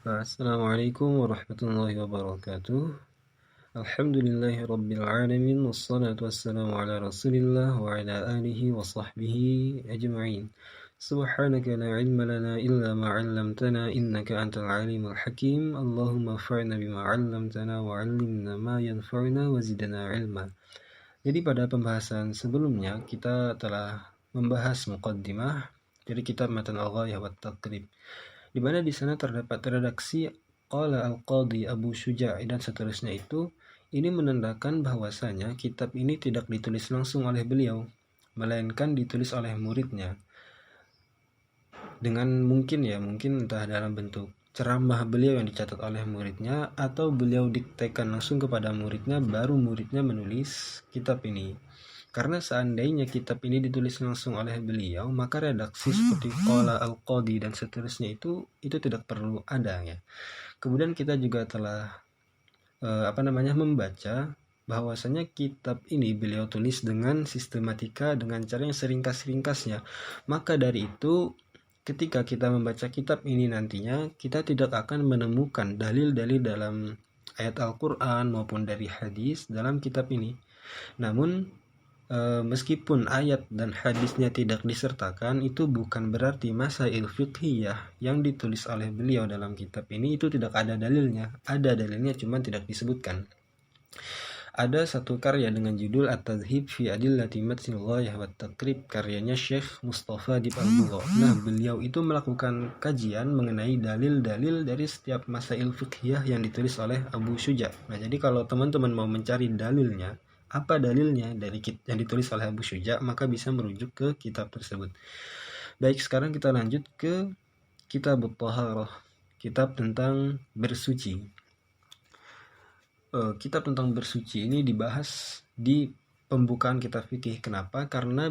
Assalamualaikum warahmatullahi wabarakatuh. Alhamdulillahi rabbil alamin. Wassalatu wassalamu ala rasulillah wa ala alihi wa sahbihi ajma'in. Subhanaka la ilma lana illa ma 'allamtana innaka antal alimul hakim. Allahumma fa'na bima 'allamtana wa 'allimna ma yanfa'una wa zidna ilma. Jadi pada pembahasan sebelumnya kita telah membahas muqaddimah dari kitab Matan al-Ghayah wa Taqrib, di mana di sana terdapat redaksi qala al-Qadhi Abu Syuja' dan seterusnya. Itu ini menandakan bahwasanya kitab ini tidak ditulis langsung oleh beliau, melainkan ditulis oleh muridnya. Dengan mungkin entah dalam bentuk ceramah beliau yang dicatat oleh muridnya, atau beliau diktekan langsung kepada muridnya, baru muridnya menulis kitab ini. Karena seandainya kitab ini ditulis langsung oleh beliau, maka redaksi seperti qala al-Qadhi dan seterusnya itu tidak perlu ada ya. Kemudian kita juga telah membaca bahwasanya kitab ini beliau tulis dengan sistematika, dengan cara yang seringkas-ringkasnya. Maka dari itu, ketika kita membaca kitab ini nantinya, kita tidak akan menemukan dalil-dalil dalam ayat Al-Quran maupun dari hadis dalam kitab ini. Namun meskipun ayat dan hadisnya tidak disertakan, itu bukan berarti masail fiqhiyah yang ditulis oleh beliau dalam kitab ini itu tidak ada dalilnya. Ada dalilnya, cuma tidak disebutkan. Ada satu karya dengan judul At-Tadhhib fi Adillati Matnil Ghayah wa Taqrib, karyanya Syekh Mustafa Dib Al-Bugha. Nah, beliau itu melakukan kajian mengenai dalil-dalil dari setiap masail fiqhiyah yang ditulis oleh Abu Syuja'. Nah, jadi kalau teman-teman mau mencari dalilnya, apa dalilnya dari yang ditulis oleh Abu Syuja', maka bisa merujuk ke kitab tersebut. Baik, sekarang kita lanjut ke Kitab At-Taharah, kitab tentang bersuci. Kitab tentang bersuci ini dibahas di pembukaan kitab fikih. Kenapa? Karena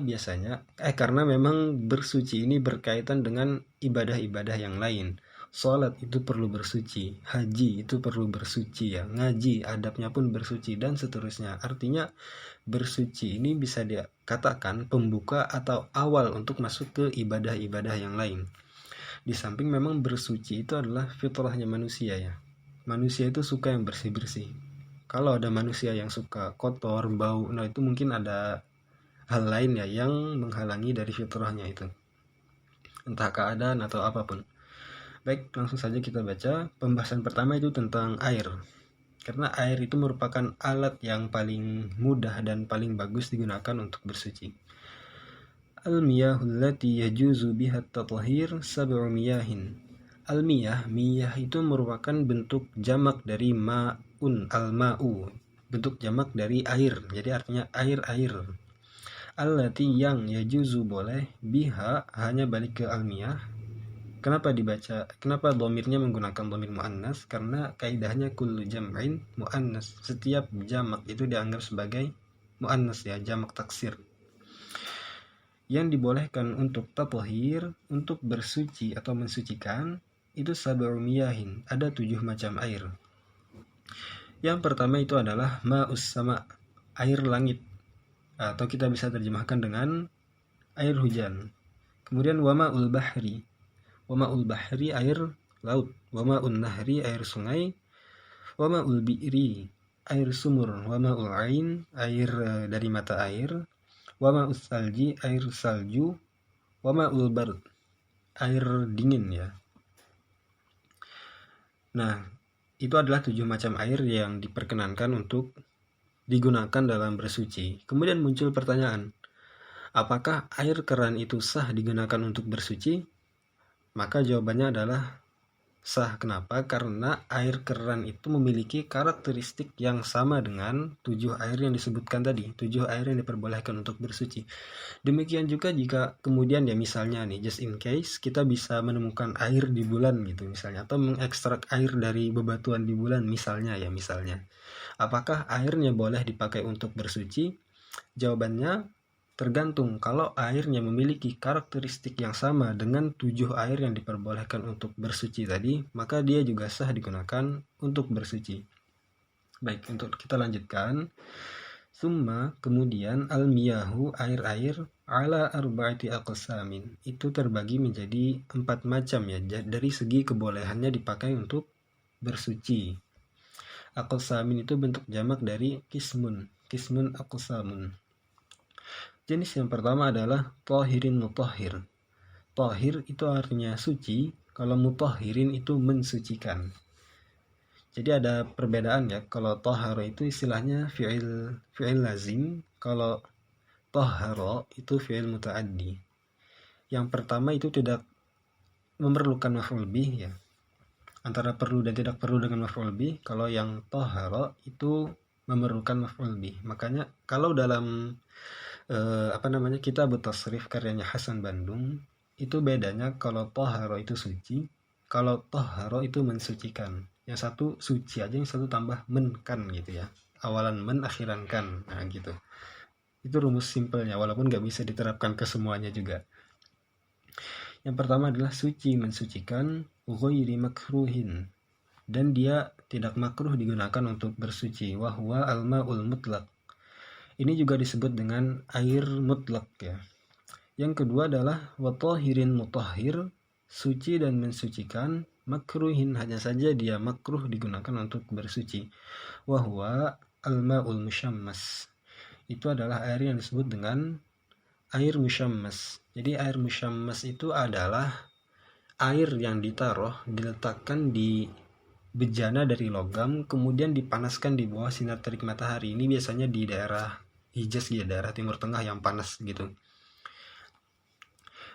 memang bersuci ini berkaitan dengan ibadah-ibadah yang lain. Salat itu perlu bersuci, haji itu perlu bersuci ya, ngaji adabnya pun bersuci dan seterusnya. Artinya bersuci ini bisa dikatakan pembuka atau awal untuk masuk ke ibadah-ibadah yang lain. Di samping memang bersuci itu adalah fitrahnya manusia ya. Manusia itu suka yang bersih-bersih. Kalau ada manusia yang suka kotor, bau, nah itu mungkin ada hal lain ya yang menghalangi dari fitrahnya itu, entah keadaan atau apapun. Baik, langsung saja kita baca. Pembahasan pertama itu tentang air. Karena air itu merupakan alat yang paling mudah dan paling bagus digunakan untuk bersuci. Al-miyahul lati yajuzu biha at-tathhir sab'u miyahin. Al-miyah, miyah itu merupakan bentuk jamak dari ma'un, al-ma'u, bentuk jamak dari air, jadi artinya air-air. Allati yang yajuzu boleh, biha hanya balik ke al-miyah. Kenapa dhamirnya menggunakan dhamir muannas? Karena kaidahnya kullu jam'in muannas, setiap jamak itu dianggap sebagai muannas ya, jamak taksir. Yang dibolehkan untuk tathhir, untuk bersuci atau mensucikan, itu sab'u miyahin, ada 7 macam air. Yang pertama itu adalah ma'us sama, air langit, atau kita bisa terjemahkan dengan air hujan. Kemudian wama'ul bahri, wama'ul bahri air laut, wama'un nahri air sungai, wama'ul bi'ri air sumur, wama'ul ain air dari mata air, wama'us salji air salju, wama'ul bard air dingin ya. Nah, itu adalah 7 macam air yang diperkenankan untuk digunakan dalam bersuci. Kemudian muncul pertanyaan, apakah air keran itu sah digunakan untuk bersuci? Maka jawabannya adalah sah. Kenapa? Karena air keran itu memiliki karakteristik yang sama dengan 7 air yang disebutkan tadi, 7 air yang diperbolehkan untuk bersuci. Demikian juga jika kemudian ya misalnya nih, just in case kita bisa menemukan air di bulan gitu misalnya, atau mengekstrak air dari bebatuan di bulan misalnya. Apakah airnya boleh dipakai untuk bersuci? Jawabannya tergantung. Kalau airnya memiliki karakteristik yang sama dengan 7 air yang diperbolehkan untuk bersuci tadi, maka dia juga sah digunakan untuk bersuci. Baik, untuk kita lanjutkan. Summa, kemudian al-miyahu air-air ala arba'ati aqsamin. Itu terbagi menjadi 4 macam ya, dari segi kebolehannya dipakai untuk bersuci. Aqsamin itu bentuk jamak dari kismun aqsamun. Jenis yang pertama adalah tahirin mutahhir. Tahir itu artinya suci, kalau mutahhirin itu mensucikan. Jadi ada perbedaan ya. Kalau tahara itu istilahnya fi'il lazim, kalau tahara itu fi'il muta'addi. Yang pertama itu tidak memerlukan maf'ul bih ya. Antara perlu dan tidak perlu dengan maf'ul bih. Kalau yang tahara itu memerlukan maf'ul bih. Makanya kalau dalam kitab Tasrif karyanya Hasan Bandung, itu bedanya kalau tahara itu suci, kalau tahara itu mensucikan. Yang satu suci aja, yang satu tambah men kan gitu ya. Awalan men, akhiran kan. Nah gitu. Itu rumus simpelnya, walaupun nggak bisa diterapkan ke semuanya juga. Yang pertama adalah suci, mensucikan, ghairi makruhin, dan dia tidak makruh digunakan untuk bersuci. Wahwa al-ma'ul mutlaq. Ini juga disebut dengan air mutlak ya. Yang kedua adalah watahirin mutahhir, suci dan mensucikan, makruhin, hanya saja dia makruh digunakan untuk bersuci. Wahwa al-ma'ul musyammas. Itu adalah air yang disebut dengan air musyammas. Jadi air musyammas itu adalah air yang diletakkan di bejana dari logam, kemudian dipanaskan di bawah sinar terik matahari. Ini biasanya di daerah Hijaz ya, daerah Timur Tengah yang panas gitu.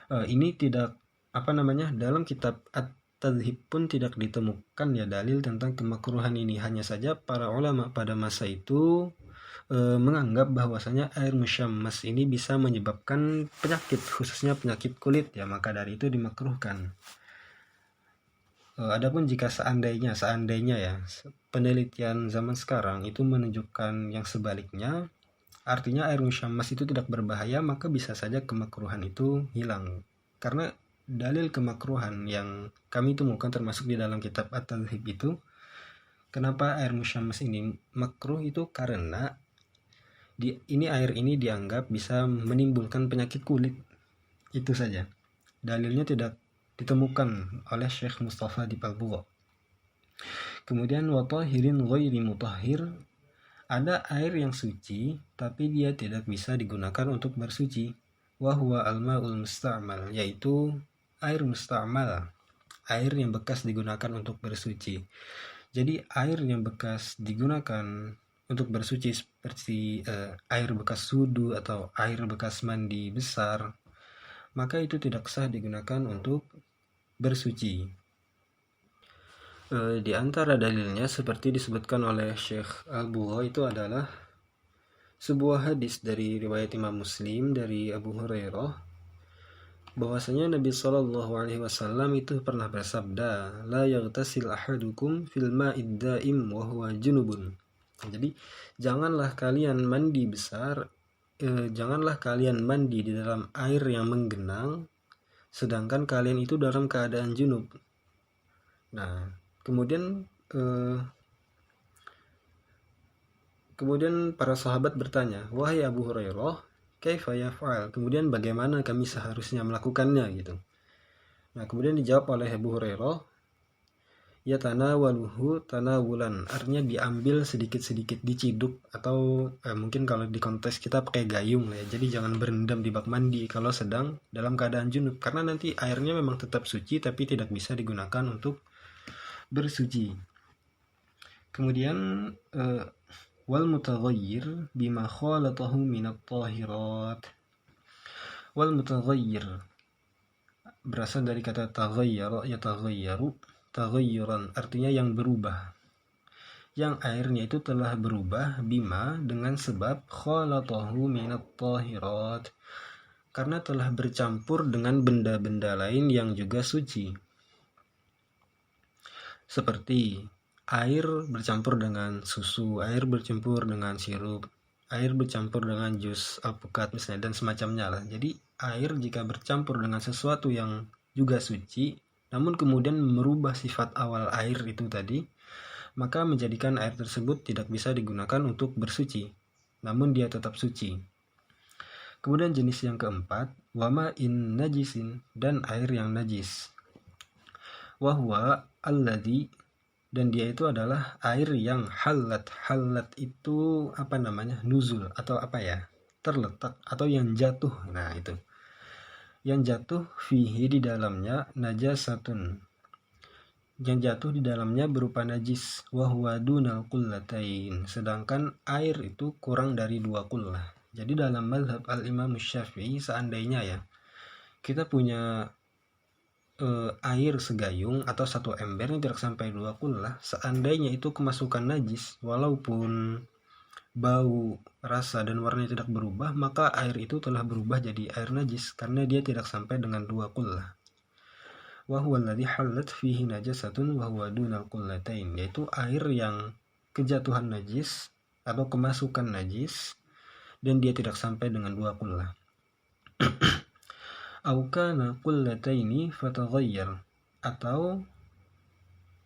Ini tidak dalam kitab At-Tadhib pun tidak ditemukan ya dalil tentang kemakruhan ini. Hanya saja para ulama pada masa itu menganggap bahwasanya air musyammas ini bisa menyebabkan penyakit, khususnya penyakit kulit ya, maka dari itu dimakruhkan. Adapun jika seandainya ya penelitian zaman sekarang itu menunjukkan yang sebaliknya, artinya air musyammas itu tidak berbahaya, maka bisa saja kemakruhan itu hilang. Karena dalil kemakruhan yang kami temukan termasuk di dalam kitab At-Tadhib itu, kenapa air musyammas ini makruh itu karena air ini dianggap bisa menimbulkan penyakit kulit. Itu saja. Dalilnya tidak ditemukan oleh Syekh Mustafa di Al-Bugha. Kemudian watahirin ghairi mutahhir, ada air yang suci tapi dia tidak bisa digunakan untuk bersuci. Wahwa al-ma'ul musta'mal, yaitu air musta'mal, air yang bekas digunakan untuk bersuci. Jadi air yang bekas digunakan untuk bersuci seperti air bekas wudu atau air bekas mandi besar, maka itu tidak sah digunakan untuk bersuci. Di antara dalilnya seperti disebutkan oleh Syekh Al-Bugha itu adalah sebuah hadis dari riwayat Imam Muslim dari Abu Hurairah, bahwasanya Nabi SAW itu pernah bersabda, la yaghtasil ahadukum fil ma'id da'im wa huwa junubun. Jadi janganlah kalian mandi di dalam air yang menggenang sedangkan kalian itu dalam keadaan junub. Nah, kemudian para sahabat bertanya, wahai Abu Hurairah, kaifa yaf'al? Kemudian bagaimana kami seharusnya melakukannya gitu. Nah, kemudian dijawab oleh Abu Hurairah, ya tanawaluhu tanawulan, artinya diambil sedikit-sedikit, diciduk, atau mungkin kalau di konteks kita pakai gayung ya. Jadi jangan berendam di bak mandi kalau sedang dalam keadaan junub, karena nanti airnya memang tetap suci tapi tidak bisa digunakan untuk bersuci. Kemudian wal mutaghayyir bima khalatahu minat tahirat. Wal mutaghayyir berasal dari kata taghayyara, yataghayyaru, taghayyuran, artinya yang berubah. Yang airnya itu telah berubah bima, dengan sebab khalatahu minat tahirat, karena telah bercampur dengan benda-benda lain yang juga suci. Seperti air bercampur dengan susu, air bercampur dengan sirup, air bercampur dengan jus alpukat misalnya, dan semacamnya lah. Jadi air jika bercampur dengan sesuatu yang juga suci, namun kemudian merubah sifat awal air itu tadi, maka menjadikan air tersebut tidak bisa digunakan untuk bersuci, namun dia tetap suci. Kemudian jenis yang keempat, wama in najisin, dan air yang najis. Wahwa alladhi, dan dia itu adalah air yang halat. Halat itu apa namanya? Nuzul atau apa ya? Terletak atau yang jatuh. Nah, itu. Yang jatuh fihi di dalamnya najasatun. Yang jatuh di dalamnya berupa najis, wahwa dunal qullatain, sedangkan air itu kurang dari 2 qullah. Jadi dalam mazhab al-Imam Syafi'i, seandainya ya kita punya air segayung atau 1 ember yang tidak sampai 2 qullah, seandainya itu kemasukan najis, walaupun bau, rasa, dan warnanya tidak berubah, maka air itu telah berubah jadi air najis karena dia tidak sampai dengan 2 qullah. Wa huwa alladhi halat fihi najasatun wa huwa dunal qullatain, yaitu air yang kejatuhan najis atau kemasukan najis dan dia tidak sampai dengan 2 qullah. Au kana qullataini fataghayyar, atau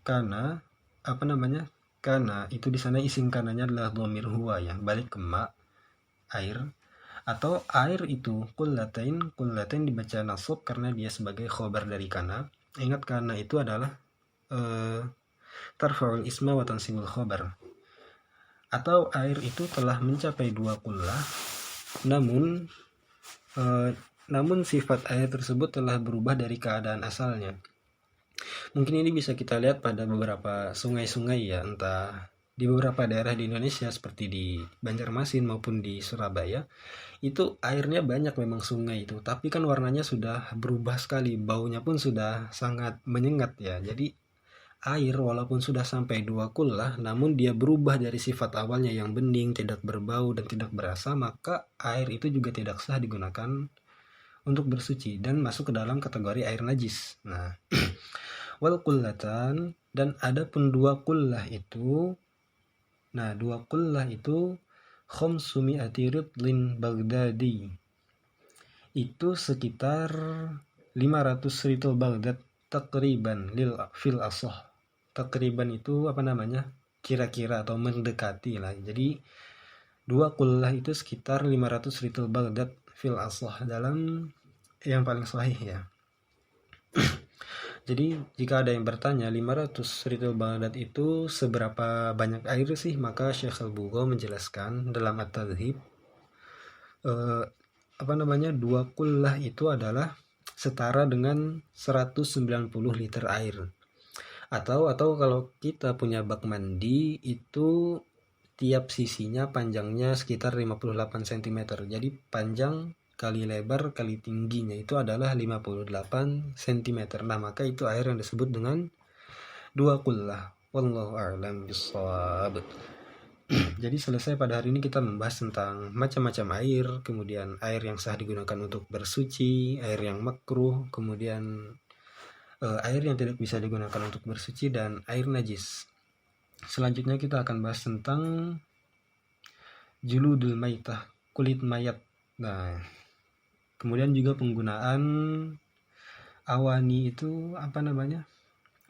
kana apa namanya? Kana itu di sana isim kananya adalah dhamir huwa ya, balik ke ma, air, atau air itu qullatain dibaca nasab karena dia sebagai khobar dari kana. Ingat kana itu adalah tarfa'ul isma wa tansibul khobar. Atau air itu telah mencapai 2 qullah, namun sifat air tersebut telah berubah dari keadaan asalnya. Mungkin ini bisa kita lihat pada beberapa sungai-sungai ya, entah di beberapa daerah di Indonesia seperti di Banjarmasin maupun di Surabaya, itu airnya banyak memang sungai itu, tapi kan warnanya sudah berubah sekali, baunya pun sudah sangat menyengat ya. Jadi air walaupun sudah sampai 2 qullah, namun dia berubah dari sifat awalnya yang bening, tidak berbau dan tidak berasa, maka air itu juga tidak sah digunakan untuk bersuci dan masuk ke dalam kategori air najis. Nah, wal qullatan, dan adapun 2 qullah itu, nah 2 qullah itu khamsumi'ati ridlin Baghdadi, itu sekitar 500 ritl Baghdad takriban fil asah. Takriban itu apa namanya? Kira-kira atau mendekati lah. Jadi 2 qullah itu sekitar 500 ritl Baghdad fil asah dalam yang paling sahih ya. Jadi jika ada yang bertanya 500 ritl Baghdad itu seberapa banyak air sih, maka Syekh Al-Bughaw menjelaskan dalam At-Tadhib 2 qullah itu adalah setara dengan 190 liter air. Atau kalau kita punya bak mandi itu tiap sisinya panjangnya sekitar 58 cm. Jadi panjang kali lebar kali tingginya itu adalah 58 cm. Nah, maka itu air yang disebut dengan 2 qullah. Wallahu a'lam bishawab. Jadi selesai pada hari ini kita membahas tentang macam-macam air, kemudian air yang sah digunakan untuk bersuci, air yang makruh, kemudian air yang tidak bisa digunakan untuk bersuci, dan air najis. Selanjutnya kita akan bahas tentang juludul maitah, kulit mayat. Nah, kemudian juga penggunaan awani itu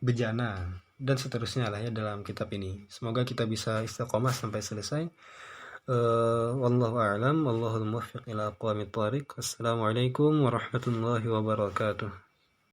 bejana, dan seterusnya lah ya dalam kitab ini. Semoga kita bisa istiqomah sampai selesai. Wallahu a'lam, wallahul muwaffiq ila aqwamit thariq. Wassalamualaikum warahmatullahi wabarakatuh.